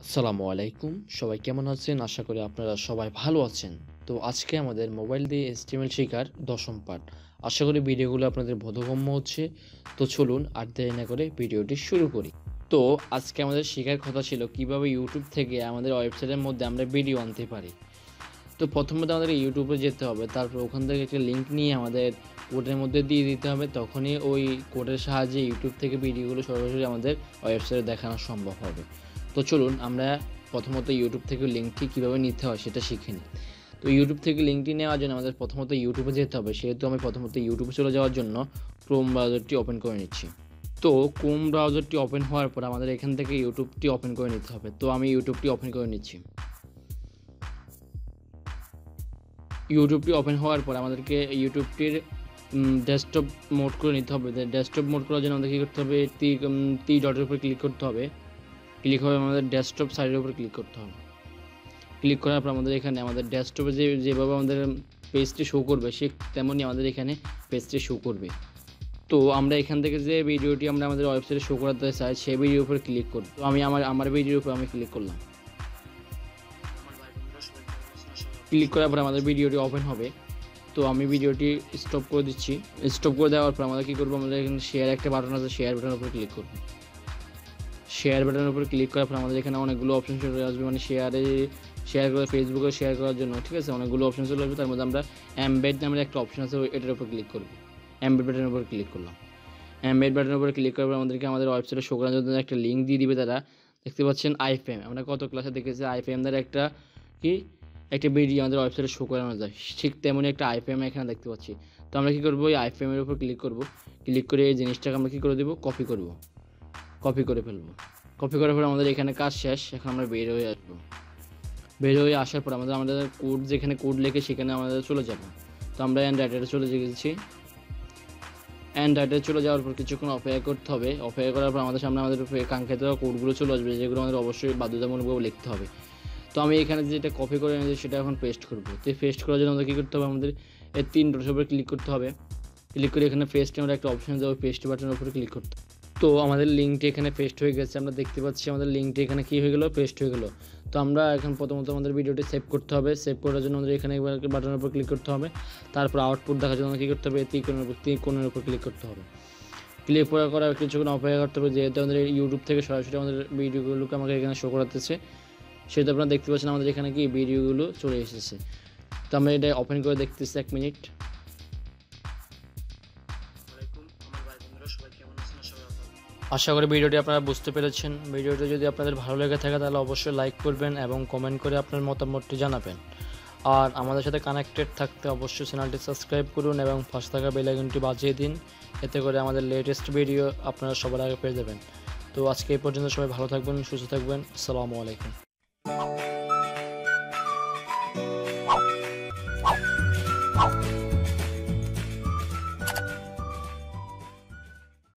আসসালামু আলাইকুম, সবাই কেমন আছেন? আশা করি আপনারা সবাই ভালো আছেন। তো আজকে আমাদের মোবাইল দিয়ে HTML শেখার ১০ম পার্ট। আশা করি ভিডিওগুলো আপনাদের বোধগম্য হচ্ছে। তো চলুন আর দেরি না করে ভিডিওটি শুরু করি। তো আজকে আমাদের শেখার কথা ছিল কিভাবে ইউটিউব থেকে আমাদের ওয়েবসাইটের মধ্যে আমরা ভিডিও আনতে পারি। তো প্রথমত আমাদের ইউটিউবে যেতে হবে, তারপর ওখান থেকে একটা লিঙ্ক নিয়ে আমাদের কোডের মধ্যে দিয়ে দিতে হবে। তখনই ওই কোডের সাহায্যে ইউটিউব থেকে ভিডিওগুলো সরাসরি আমাদের ওয়েবসাইটে দেখানো সম্ভব হবে। তো চলুন আমরা প্রথমত ইউটিউব থেকে লিঙ্কটি কীভাবে নিতে হয় সেটা শিখে নিই। তো ইউটিউব থেকে লিঙ্কটি নেওয়ার জন্য আমাদের প্রথমত ইউটিউবে যেতে হবে। সেহেতু আমি প্রথমত ইউটিউবে চলে যাওয়ার জন্য ক্রোম ব্রাউজারটি ওপেন করে নিচ্ছি। তো ক্রোম ব্রাউজারটি ওপেন হওয়ার পর আমাদের এখান থেকে ইউটিউবটি ওপেন করে নিতে হবে। তো আমি ইউটিউবটি ওপেন করে নিচ্ছি। ইউটিউবটি ওপেন হওয়ার পর আমাদেরকে ইউটিউবটির ডেস্কটপ মোড করে নিতে হবে। ডেস্কটপ মোড করার জন্য আমাদের কী করতে হবে? টি ডটের উপর ক্লিক করতে হবে। ক্লিক হবে আমাদের ডেস্কটপ সাইডের উপর ক্লিক করতে হবে। ক্লিক করার পর আমাদের এখানে আমাদের ডেস্কটপে যেভাবে আমাদের পেজটি শো করবে ঠিক তেমনই আমাদের এখানে পেজটি শো করবে। তো আমরা এখান থেকে যে ভিডিওটি আমরা আমাদের ওয়েবসাইটে শো করাতে চাই সেই ভিডিওর উপর ক্লিক করব। তো আমি আমার ভিডিওর উপর আমি ক্লিক করলাম। ক্লিক করার পর আমাদের ভিডিওটি ওপেন হবে। তো আমি ভিডিওটি স্টপ করে দিচ্ছি। স্টপ করে দেওয়ার পর আমরা কী করবো? আমাদের এখানে শেয়ার একটা বাটন আছে, শেয়ার বাটনের উপর ক্লিক করব। শেয়ার বাটনের উপর ক্লিক করার পর আমাদের এখানে অনেকগুলো অপশন চলে আসবে, মানে শেয়ার করে ফেসবুকে শেয়ার করার জন্য, ঠিক আছে? অনেকগুলো অপশন চলে আসবে। তার মধ্যে আমরা এমবেড নামের একটা অপশন আছে, এটার উপর ক্লিক করব। এমবেড বাটনের উপর ক্লিক করলাম। এমবেড বাটনের উপর ক্লিক করার পর আমাদেরকে আমাদের ওয়েবসাইটে শো করার জন্য একটা লিঙ্ক দিয়ে দিবে তারা। দেখতে পাচ্ছেন আইফ্রেম, আমরা কত ক্লাসে দেখেছি আইফ্রেম দ্বারা একটা ভিডিও আমাদের ওয়েবসাইটে শো করানো যায়, ঠিক তেমনই একটা আইফ্রেম এখানে দেখতে পাচ্ছি। তো আমরা কী করবো? এই আইফ্রেমের উপর ক্লিক করব। ক্লিক করে এই জিনিসটাকে আমরা কী করে দেবো? কপি করে ফেলবো। কপি করার পর আমাদের এখানে কাজ শেষ। এখন আমরা বের হয়ে আসবো। বের হয়ে আসার পর আমাদের কোড, যেখানে কোড লেখে সেখানে আমাদের চলে যাব। তো আমরা অ্যান্ড্রয়েডে চলে গেছি। অ্যান্ড্রয়েডে চলে যাওয়ার পর কিছুক্ষণ অপেক্ষা করতে হবে। অপেক্ষা করার পর আমাদের সামনে আমাদের কাঙ্ক্ষিত কোডগুলো চলে আসবে, যেগুলো আমাদের অবশ্যই বাধ্যতামূলকভাবে লিখতে হবে। তো আমি এখানে যেটা কপি করে এনেছি সেটা এখন পেস্ট করব। তো পেস্ট করার জন্য আমাদের কী করতে হবে? আমাদের এই 3 ডটের উপরে ক্লিক করতে হবে। ক্লিক করে এখানে পেস্টে আমরা একটা অপশন দেবো, পেস্ট বাটনের উপরে ক্লিক করতে। তো আমাদের লিঙ্কটি এখানে পেস্ট হয়ে গেছে। আমরা দেখতে পাচ্ছি আমাদের লিঙ্কটি এখানে কী হয়ে গেলো? পেস্ট হয়ে গেলো। তো আমরা এখন প্রথমত আমাদের ভিডিওটি সেভ করতে হবে। সেভ করার জন্য আমাদের এখানে বাটনের উপর ক্লিক করতে হবে। তারপর আউটপুট দেখার জন্য কী করতে হবে? ত্রিকোণের উপর ক্লিক করতে হবে। ক্লিক করার কিছুক্ষণ অপেক্ষা করতে হবে, যেহেতু আমাদের ইউটিউব থেকে সরাসরি আমাদের ভিডিওগুলোকে আমাকে এখানে শো করাতেছে। সেটা আপনারা দেখতে পাচ্ছেন আমাদের এখানে কি ভিডিওগুলো চলে এসেছে। তো আমরা এটা ওপেন করে দেখতেছি 1 মিনিট। আশা করি ভিডিওটি আপনারা বুঝতে পেরেছেন। ভিডিওটি যদি আপনাদের ভালো লেগে থাকে তাহলে অবশ্যই লাইক করবেন এবং কমেন্ট করে আপনার মতামতটি জানাবেন। আর আমাদের সাথে কানেক্টেড থাকতে অবশ্যই চ্যানেলটি সাবস্ক্রাইব করুন এবং পাশে থাকা বেল আইকনটি বাজিয়ে দিন। এতে করে আমাদের লেটেস্ট ভিডিও আপনারা সবার আগে পেয়ে যাবেন। তো আজকে এই পর্যন্ত সবাই ভালো থাকবেন, সুস্থ থাকবেন। আসসালামু আলাইকুম।